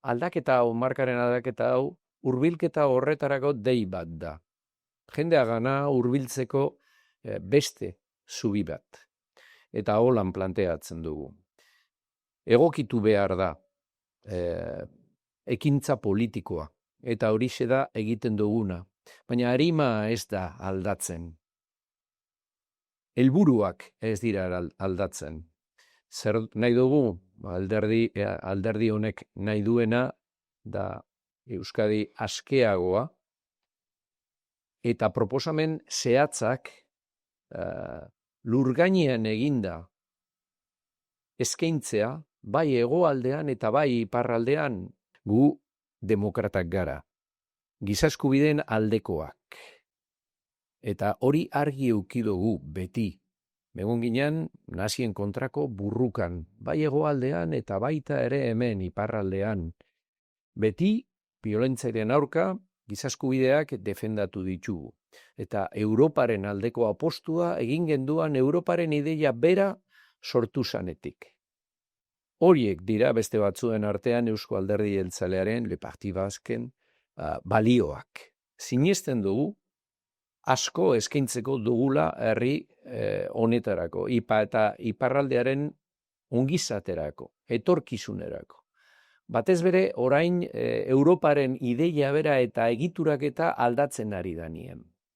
aldaketa hau, markaren aldaketa hau, hurbilketa horretarako dei bat da. Jendeagana hurbiltzeko beste zubi bat. Eta holan planteatzen dugu. Egokitu behar da ekintza politikoa. Eta horixe da egiten duguna. Baina arima ez da aldatzen. Helburuak ez dira aldatzen. Zer nahi dugu? Alderdi honek nahi duena da Euskadi askeagoa eta proposamen zehatzak lurgainean eginda eskaintzea, bai hegoaldean eta bai iparraldean. Gu demokratak gara, giza eskubideen aldekoak. Eta hori argi eduki dugu beti. Egon ginen nazien kontrako burrukan, bai hegoaldean eta baita ere hemen iparraldean. Beti biolentzaren aurka giza eskubideak defendatu ditugu. Eta Europaren aldeko apostua egin genduan Europaren ideia bera sortu zanetik. Horiek dira beste batzuen artean Eusko Alderdi Jeltzalearen Le Parti Basken balioak. Sinesten dugu asko eskaintzeko dugula herri honetarako, eta iparraldearen ongizaterako, etorkizunerako. Batez bere, orain Europaren ideia bera eta egiturak eta aldatzen ari danien.